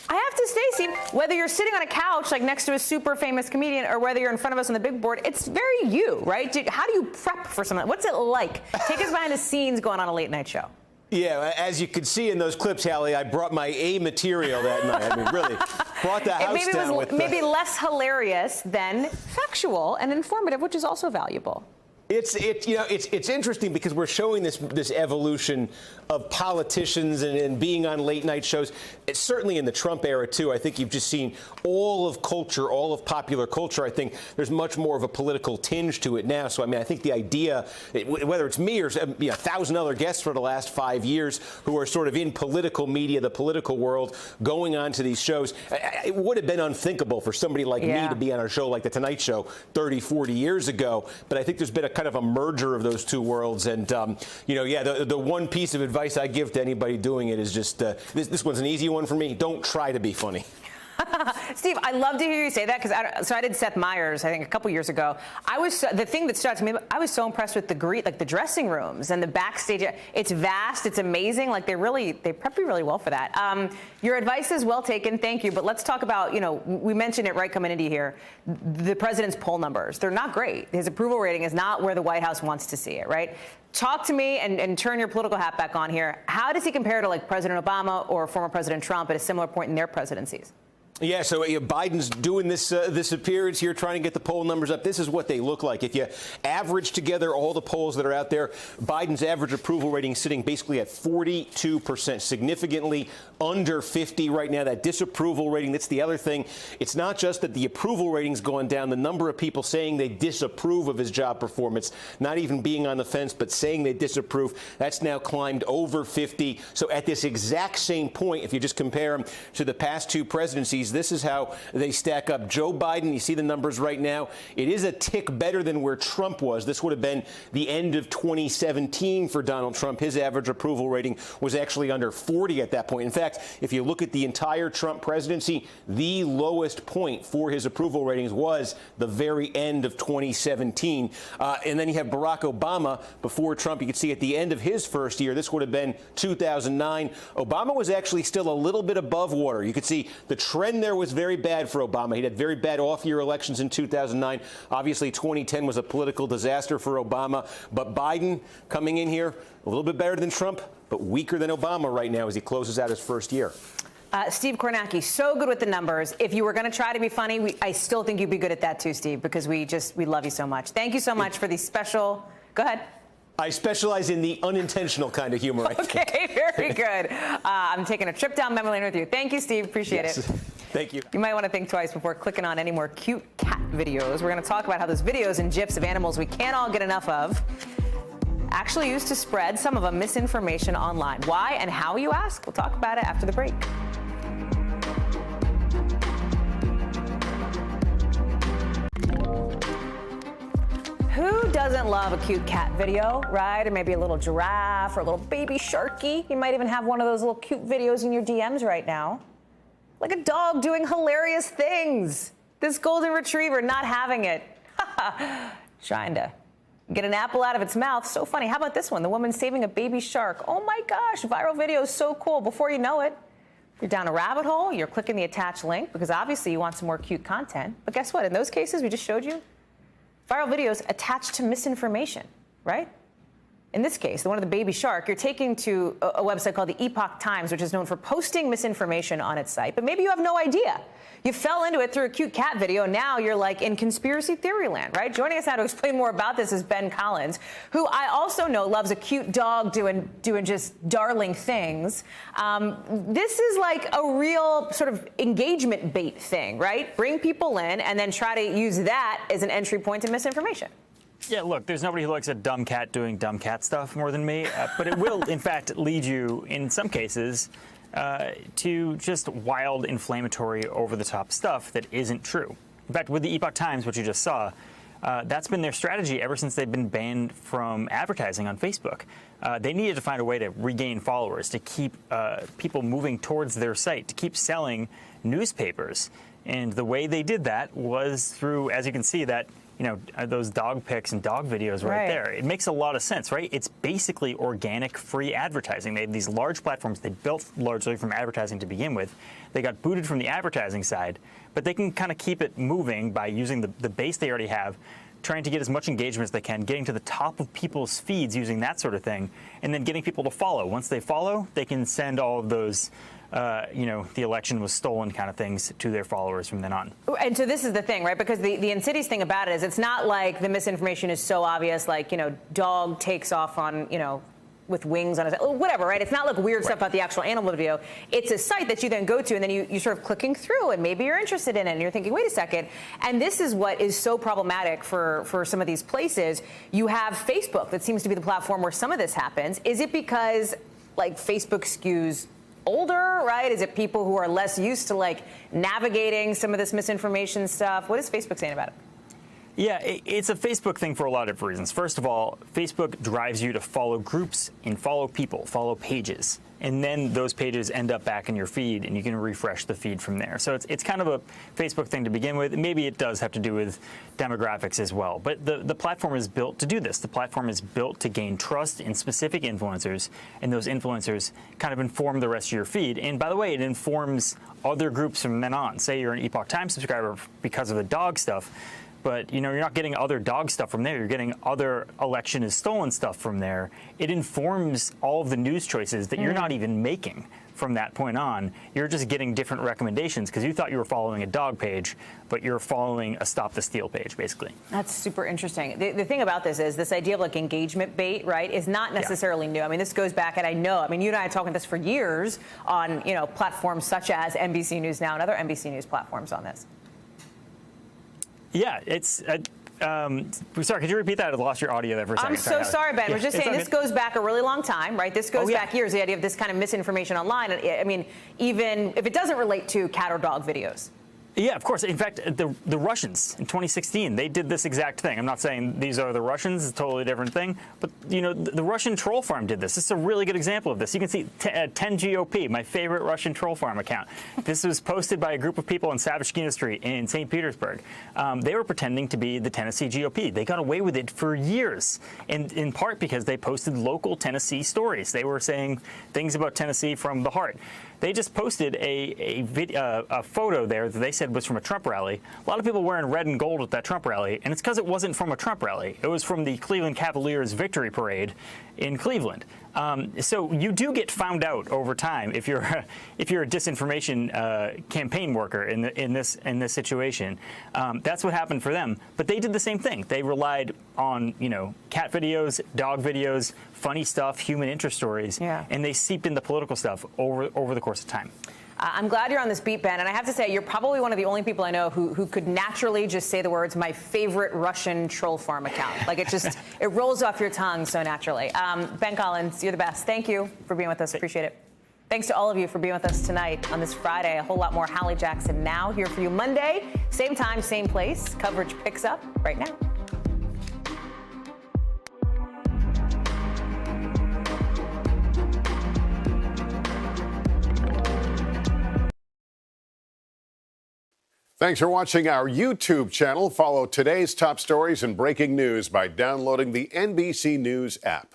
I have to say, Steve, whether you're sitting on a couch like next to a super famous comedian or whether you're in front of us on the big board, it's very you, right? How do you prep for something? What's it like? Take us behind the scenes going on a late night show. Yeah, as you could see in those clips, Hallie, I brought my A material that night. I mean, really, brought the house down with maybe less hilarious than factual and informative, which is also valuable. It's interesting because we're showing this evolution of politicians and being on late night shows. It's certainly in the Trump era, too. I think you've just seen all of culture, all of popular culture. I think there's much more of a political tinge to it now. So, I mean, I think the idea, whether it's me or 1,000 other guests for the last 5 years who are sort of in political media, the political world, going on to these shows, it would have been unthinkable for somebody like me to be on a show like The Tonight Show 30, 40 years ago. But I think there's been a kind of a merger of those two worlds. And, the one piece of advice I give to anybody doing it is just this one's an easy one for me. Don't try to be funny. Steve, I love to hear you say that because I did Seth Meyers, I think, a couple years ago. The thing that stood out to me, I was so impressed with the dressing rooms and the backstage. It's vast. It's amazing. Like they prep you really well for that. Your advice is well taken. Thank you. But let's talk about, we mentioned it right coming into here. The president's poll numbers, they're not great. His approval rating is not where the White House wants to see it, right? Talk to me and turn your political hat back on here. How does he compare to like President Obama or former President Trump at a similar point in their presidencies? Yeah, so Biden's doing this appearance here, trying to get the poll numbers up. This is what they look like. If you average together all the polls that are out there, Biden's average approval rating sitting basically at 42%, significantly under 50 right now. That disapproval rating, that's the other thing. It's not just that the approval rating's gone down. The number of people saying they disapprove of his job performance, not even being on the fence, but saying they disapprove, that's now climbed over 50. So at this exact same point, if you just compare him to the past two presidencies, parties, this is how they stack up. Joe Biden, you see the numbers right now. It is a tick better than where Trump was. This would have been the end of 2017 for Donald Trump. His average approval rating was actually under 40 at that point. In fact, if you look at the entire Trump presidency, the lowest point for his approval ratings was the very end of 2017. And then you have Barack Obama before Trump. You can see at the end of his first year, this would have been 2009. Obama was actually still a little bit above water. You could see the trend there was very bad for Obama. He had very bad off-year elections in 2009. Obviously, 2010 was a political disaster for Obama. But Biden coming in here a little bit better than Trump, but weaker than Obama right now as he closes out his first year. Steve Kornacki, so good with the numbers. If you were going to try to be funny, I still think you'd be good at that too, Steve, because we love you so much. Thank you so much for these special. Go ahead. I specialize in the unintentional kind of humor. Okay, very good. I'm taking a trip down memory lane with you. Thank you, Steve. Appreciate it. Thank you. You might want to think twice before clicking on any more cute cat videos. We're going to talk about how those videos and GIFs of animals we can't all get enough of actually used to spread some of a misinformation online. Why and how, you ask? We'll talk about it after the break. Who doesn't love a cute cat video, right? Or maybe a little giraffe or a little baby sharky. You might even have one of those little cute videos in your DMs right now. Like a dog doing hilarious things. This golden retriever not having it. Trying to get an apple out of its mouth. So funny. How about this one? The woman saving a baby shark. Oh my gosh, viral video is so cool. Before you know it, you're down a rabbit hole. You're clicking the attached link because obviously you want some more cute content. But guess what? In those cases we just showed you, viral videos attached to misinformation, right? In this case, the one of the baby shark, you're taking to a website called the Epoch Times, which is known for posting misinformation on its site. But maybe you have no idea. You fell into it through a cute cat video, and now you're like in conspiracy theory land, right? Joining us now to explain more about this is Ben Collins, who I also know loves a cute dog doing just darling things. This is like a real sort of engagement bait thing, right? Bring people in and then try to use that as an entry point to misinformation. Yeah, look, there's nobody who likes a dumb cat doing dumb cat stuff more than me, but it will, in fact, lead you, in some cases, to just wild, inflammatory, over-the-top stuff that isn't true. In fact, with the Epoch Times, which you just saw, that's been their strategy ever since they've been banned from advertising on Facebook. They needed to find a way to regain followers, to keep people moving towards their site, to keep selling newspapers. And the way they did that was through, as you can see, that those dog pics and dog videos right there. It makes a lot of sense, right? It's basically organic, free advertising. They had these large platforms they built largely from advertising to begin with. They got booted from the advertising side, but they can kind of keep it moving by using the base they already have, trying to get as much engagement as they can, getting to the top of people's feeds using that sort of thing, and then getting people to follow. Once they follow, they can send all of those the election was stolen kind of things to their followers from then on. And so this is the thing, right? Because the insidious thing about it is it's not like the misinformation is so obvious, like, dog takes off on, with wings on his, whatever, right? It's not like weird stuff about the actual animal video. It's a site that you then go to and then you're sort of clicking through and maybe you're interested in it and you're thinking, wait a second. And this is what is so problematic for some of these places. You have Facebook that seems to be the platform where some of this happens. Is it because like Facebook skews older, right? Is it people who are less used to like navigating some of this misinformation stuff? What is Facebook saying about it? Yeah, it's a Facebook thing for a lot of reasons. First of all, Facebook drives you to follow groups and follow people, follow pages. And then those pages end up back in your feed, and you can refresh the feed from there. So it's kind of a Facebook thing to begin with. Maybe it does have to do with demographics as well. But the platform is built to do this. The platform is built to gain trust in specific influencers, and those influencers kind of inform the rest of your feed. And by the way, it informs other groups from then on. Say you're an Epoch Times subscriber because of the dog stuff. But, you're not getting other dog stuff from there. You're getting other election is stolen stuff from there. It informs all of the news choices that you're not even making from that point on. You're just getting different recommendations because you thought you were following a dog page, but you're following a Stop the Steal page, basically. That's super interesting. The thing about this is this idea of like engagement bait, right, is not necessarily new. I mean, this goes back, and I know, you and I have talked about this for years on, platforms such as NBC News Now and other NBC News platforms on this. Yeah, it's Sorry, could you repeat that? I lost your audio there for a second. I'm so sorry, Ben. We're just saying this goes back a really long time, right? This goes back years, the idea of this kind of misinformation online. I mean, even if it doesn't relate to cat or dog videos. Yeah, of course. In fact, the Russians in 2016, they did this exact thing. I'm not saying these are the Russians. It's a totally different thing. But, you know, the Russian troll farm did this. This is a really good example of this. You can see 10GOP, my favorite Russian troll farm account. This was posted by a group of people on Savishkina Street in St. Petersburg. They were pretending to be the Tennessee GOP. They got away with it for years, in part because they posted local Tennessee stories. They were saying things about Tennessee from the heart. They just posted a photo there that they said was from a Trump rally. A lot of people wearing red and gold at that Trump rally, and it's because it wasn't from a Trump rally. It was from the Cleveland Cavaliers victory parade in Cleveland. So you do get found out over time if you're a disinformation campaign worker in this situation. That's what happened for them. But they did the same thing. They relied on cat videos, dog videos, funny stuff, human interest stories, and they seeped into political stuff over the course of time. I'm glad you're on this beat, Ben, and I have to say, you're probably one of the only people I know who could naturally just say the words, my favorite Russian troll farm account. Like, it rolls off your tongue so naturally. Ben Collins, you're the best. Thank you for being with us. Appreciate it. Thanks to all of you for being with us tonight on this Friday. A whole lot more Hallie Jackson now, here for you Monday. Same time, same place. Coverage picks up right now. Thanks for watching our YouTube channel. Follow today's top stories and breaking news by downloading the NBC News app.